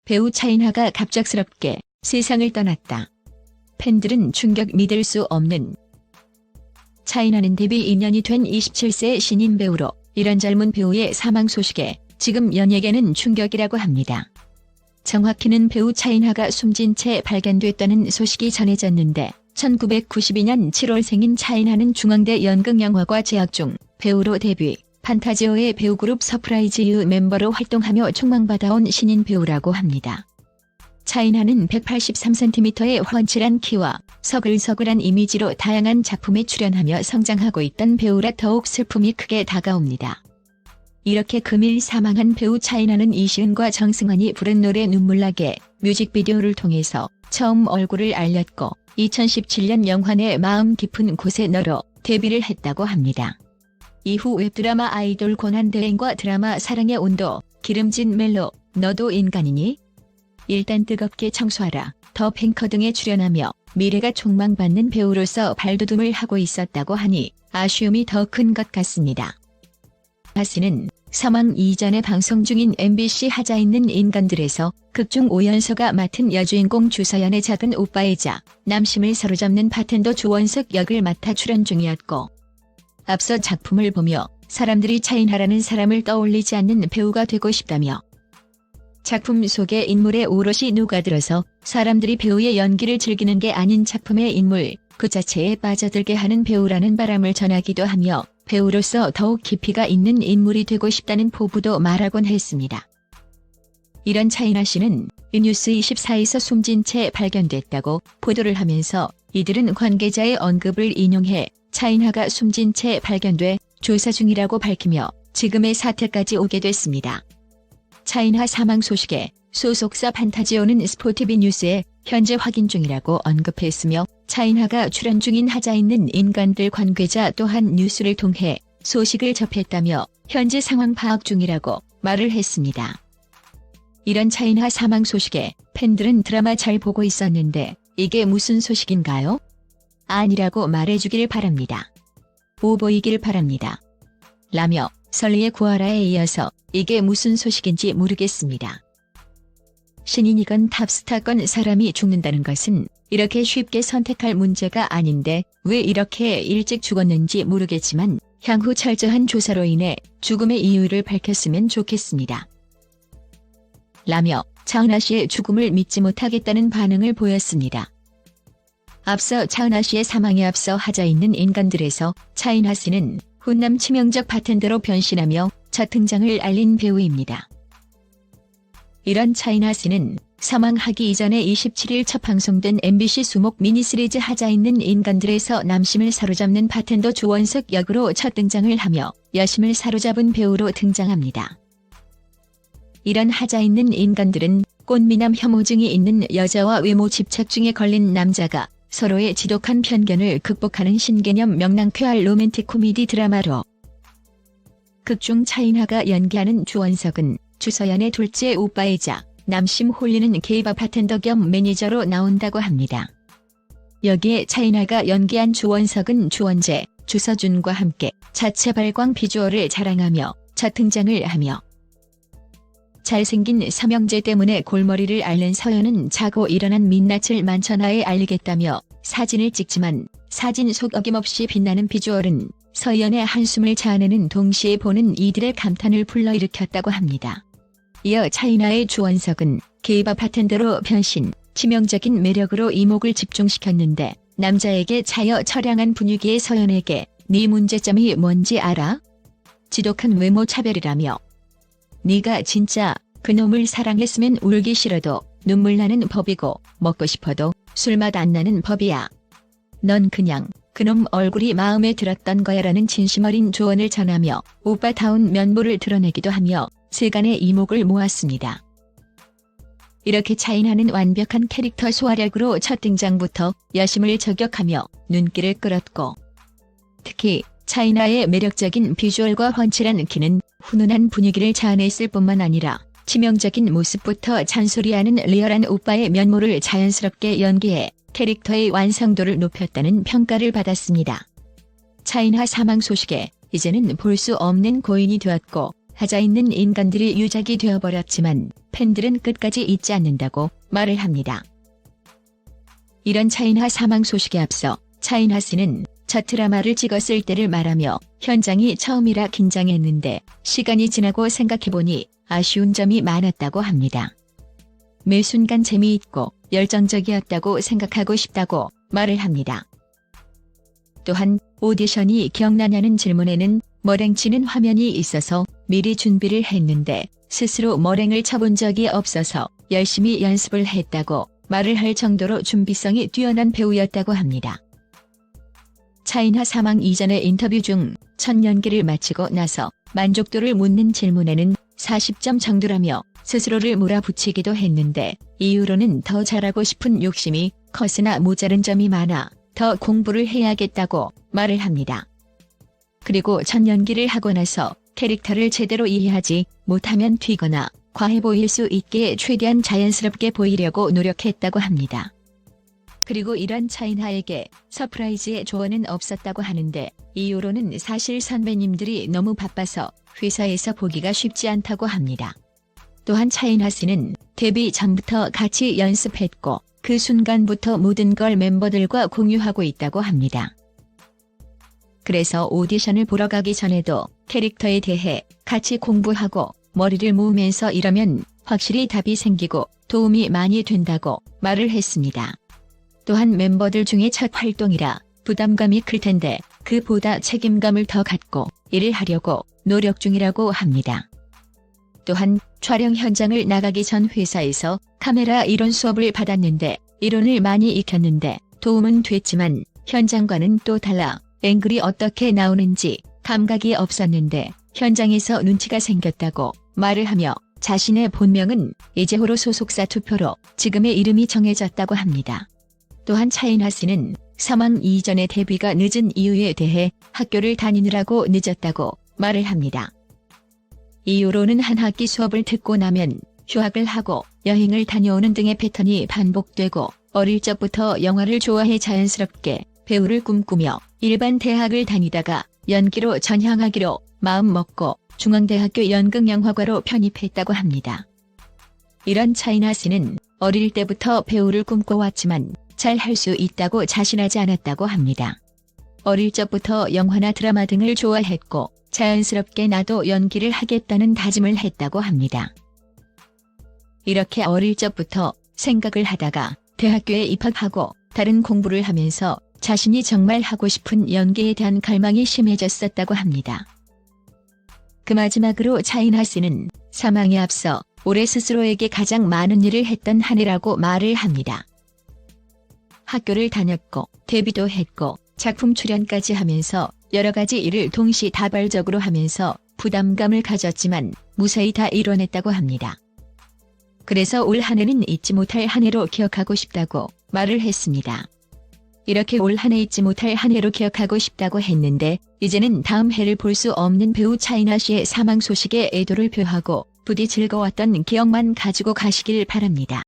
배우 차인하가 갑작스럽게 세상을 떠났다. 팬들은 충격 믿을 수 없는. 차인하는 데뷔 2년이 된 27세 신인 배우로 이런 젊은 배우의 사망 소식에 지금 연예계는 충격이라고 합니다. 정확히는 배우 차인하가 숨진 채 발견됐다는 소식이 전해졌는데 1992년 7월 생인 차인하는 중앙대 연극영화과 재학 중 배우로 데뷔, 판타지오의 배우그룹 서프라이즈 U 멤버로 활동하며 촉망받아온 신인 배우라고 합니다. 차인하는 183cm의 훤칠한 키와 서글서글한 이미지로 다양한 작품에 출연하며 성장하고 있던 배우라 더욱 슬픔이 크게 다가옵니다. 이렇게 금일 사망한 배우 차인하는 이시은과 정승환이 부른 노래 눈물나게 뮤직비디오를 통해서 처음 얼굴을 알렸고 2017년 영화 내 마음 깊은 곳에 너로 데뷔를 했다고 합니다. 이후 웹드라마 아이돌 고난대행과 드라마 사랑의 온도, 기름진 멜로, 너도 인간이니? 일단 뜨겁게 청소하라, 더 뱅커 등에 출연하며 미래가 촉망받는 배우로서 발돋움을 하고 있었다고 하니 아쉬움이 더 큰 것 같습니다. 하씨는 사망 이전에 방송 중인 MBC 하자 있는 인간들에서 극중 오연서가 맡은 여주인공 주서연의 작은 오빠이자 남심을 사로잡는 바텐더 조원석 역을 맡아 출연 중이었고, 앞서 작품을 보며 사람들이 차인하라는 사람을 떠올리지 않는 배우가 되고 싶다며 작품 속의 인물에 오롯이 녹아들어서 사람들이 배우의 연기를 즐기는 게 아닌 작품의 인물 그 자체에 빠져들게 하는 배우라는 바람을 전하기도 하며 배우로서 더욱 깊이가 있는 인물이 되고 싶다는 포부도 말하곤 했습니다. 이런 차인하 씨는 뉴스24에서 숨진 채 발견됐다고 보도를 하면서 이들은 관계자의 언급을 인용해 차인하가 숨진 채 발견돼 조사 중이라고 밝히며 지금의 사태까지 오게 됐습니다. 차인하 사망 소식에 소속사 판타지오는 스포티비 뉴스에 현재 확인 중이라고 언급했으며 차인하가 출연 중인 하자 있는 인간들 관계자 또한 뉴스를 통해 소식을 접했다며 현재 상황 파악 중이라고 말을 했습니다. 이런 차인하 사망 소식에 팬들은 드라마 잘 보고 있었는데 이게 무슨 소식인가요? 아니라고 말해주길 바랍니다. 오보이길 바랍니다. 라며 설리의 구하라에 이어서 이게 무슨 소식인지 모르겠습니다. 신인이건 탑스타건 사람이 죽는다는 것은 이렇게 쉽게 선택할 문제가 아닌데 왜 이렇게 일찍 죽었는지 모르겠지만 향후 철저한 조사로 인해 죽음의 이유를 밝혔으면 좋겠습니다. 라며 차은하 씨의 죽음을 믿지 못하겠다는 반응을 보였습니다. 앞서 차은하 씨의 사망에 앞서 하자 있는 인간들에서 차인하 씨는 훈남 치명적 바텐더로 변신하며 첫 등장을 알린 배우입니다. 이런 차인하 씨는 사망하기 이전에 27일 첫 방송된 MBC 수목 미니시리즈 하자 있는 인간들에서 남심을 사로잡는 바텐더 조원석 역으로 첫 등장을 하며 여심을 사로잡은 배우로 등장합니다. 이런 하자 있는 인간들은 꽃미남 혐오증이 있는 여자와 외모 집착증에 걸린 남자가 서로의 지독한 편견을 극복하는 신개념 명랑쾌활 로맨틱 코미디 드라마로 극중 차인하가 연기하는 주원석은 주서연의 둘째 오빠이자 남심 홀리는 게이바 바텐더 겸 매니저로 나온다고 합니다. 여기에 차인하가 연기한 주원석은 주원재, 주서준과 함께 자체 발광 비주얼을 자랑하며 첫 등장을 하며 잘생긴 삼형제 때문에 골머리를 앓는 서연은 자고 일어난 민낯을 만천하에 알리겠다며 사진을 찍지만 사진 속 어김없이 빛나는 비주얼은 서연의 한숨을 자아내는 동시에 보는 이들의 감탄을 불러일으켰다고 합니다. 이어 차인하의 주원석은 게이바 바텐더로 변신, 치명적인 매력으로 이목을 집중시켰는데 남자에게 차여 처량한 분위기의 서연에게 네 문제점이 뭔지 알아? 지독한 외모 차별이라며 네가 진짜 그놈을 사랑했으면 울기 싫어도 눈물 나는 법이고 먹고 싶어도 술맛 안 나는 법이야. 넌 그냥 그놈 얼굴이 마음에 들었던 거야라는 진심 어린 조언을 전하며 오빠다운 면모를 드러내기도 하며 세간의 이목을 모았습니다. 이렇게 차인하는 완벽한 캐릭터 소화력으로 첫 등장부터 여심을 저격하며 눈길을 끌었고 특히 차인하의 매력적인 비주얼과 훤칠한 키는 훈훈한 분위기를 자아냈을 뿐만 아니라 치명적인 모습부터 잔소리하는 리얼한 오빠의 면모를 자연스럽게 연기해 캐릭터의 완성도를 높였다는 평가를 받았습니다. 차인하 사망 소식에 이제는 볼 수 없는 고인이 되었고 하자 있는 인간들이 유작이 되어버렸지만 팬들은 끝까지 잊지 않는다고 말을 합니다. 이런 차인하 사망 소식에 앞서 차인하 씨는 첫 드라마를 찍었을 때를 말하며 현장이 처음이라 긴장했는데 시간이 지나고 생각해보니 아쉬운 점이 많았다고 합니다. 매 순간 재미있고 열정적이었다고 생각하고 싶다고 말을 합니다. 또한 오디션이 기억나냐는 질문에는 머랭 치는 화면이 있어서 미리 준비를 했는데 스스로 머랭을 쳐본 적이 없어서 열심히 연습을 했다고 말을 할 정도로 준비성이 뛰어난 배우였다고 합니다. 차인하 사망 이전의 인터뷰 중 첫 연기를 마치고 나서 만족도를 묻는 질문에는 40점 정도라며 스스로를 몰아붙이기도 했는데 이후로는 더 잘하고 싶은 욕심이 컸으나 모자른 점이 많아 더 공부를 해야겠다고 말을 합니다. 그리고 첫 연기를 하고 나서 캐릭터를 제대로 이해하지 못하면 튀거나 과해 보일 수 있게 최대한 자연스럽게 보이려고 노력했다고 합니다. 그리고 이런 차인하에게 서프라이즈의 조언은 없었다고 하는데 이후로는 사실 선배님들이 너무 바빠서 회사에서 보기가 쉽지 않다고 합니다. 또한 차인하 씨는 데뷔 전부터 같이 연습했고 그 순간부터 모든 걸 멤버들과 공유하고 있다고 합니다. 그래서 오디션을 보러 가기 전에도 캐릭터에 대해 같이 공부하고 머리를 모으면서 이러면 확실히 답이 생기고 도움이 많이 된다고 말을 했습니다. 또한 멤버들 중에 첫 활동이라 부담감이 클 텐데 그보다 책임감을 더 갖고 일을 하려고 노력 중이라고 합니다. 또한 촬영 현장을 나가기 전 회사에서 카메라 이론 수업을 받았는데 이론을 많이 익혔는데 도움은 됐지만 현장과는 또 달라 앵글이 어떻게 나오는지 감각이 없었는데 현장에서 눈치가 생겼다고 말을 하며 자신의 본명은 이재호로 소속사 투표로 지금의 이름이 정해졌다고 합니다. 또한 차인하 씨는 사망 이전의 데뷔가 늦은 이유에 대해 학교를 다니느라고 늦었다고 말을 합니다. 이후로는 한 학기 수업을 듣고 나면 휴학을 하고 여행을 다녀오는 등의 패턴이 반복되고 어릴 적부터 영화를 좋아해 자연스럽게 배우를 꿈꾸며 일반 대학을 다니다가 연기로 전향하기로 마음먹고 중앙대학교 연극영화과로 편입했다고 합니다. 이런 차인하 씨는 어릴 때부터 배우를 꿈꿔왔지만 잘 할 수 있다고 자신하지 않았다고 합니다. 어릴 적부터 영화나 드라마 등을 좋아했고 자연스럽게 나도 연기를 하겠다는 다짐을 했다고 합니다. 이렇게 어릴 적부터 생각을 하다가 대학교에 입학하고 다른 공부를 하면서 자신이 정말 하고 싶은 연기에 대한 갈망이 심해졌었다고 합니다. 그 마지막으로 차인하 씨는 사망에 앞서 올해 스스로에게 가장 많은 일을 했던 한 해라고 말을 합니다. 학교를 다녔고 데뷔도 했고 작품 출연까지 하면서 여러 가지 일을 동시다발적으로 하면서 부담감을 가졌지만 무사히 다 이뤄냈다고 합니다. 그래서 올 한 해는 잊지 못할 한 해로 기억하고 싶다고 말을 했습니다. 이렇게 올 한 해 잊지 못할 한 해로 기억하고 싶다고 했는데 이제는 다음 해를 볼 수 없는 배우 차인하 씨의 사망 소식에 애도를 표하고 부디 즐거웠던 기억만 가지고 가시길 바랍니다.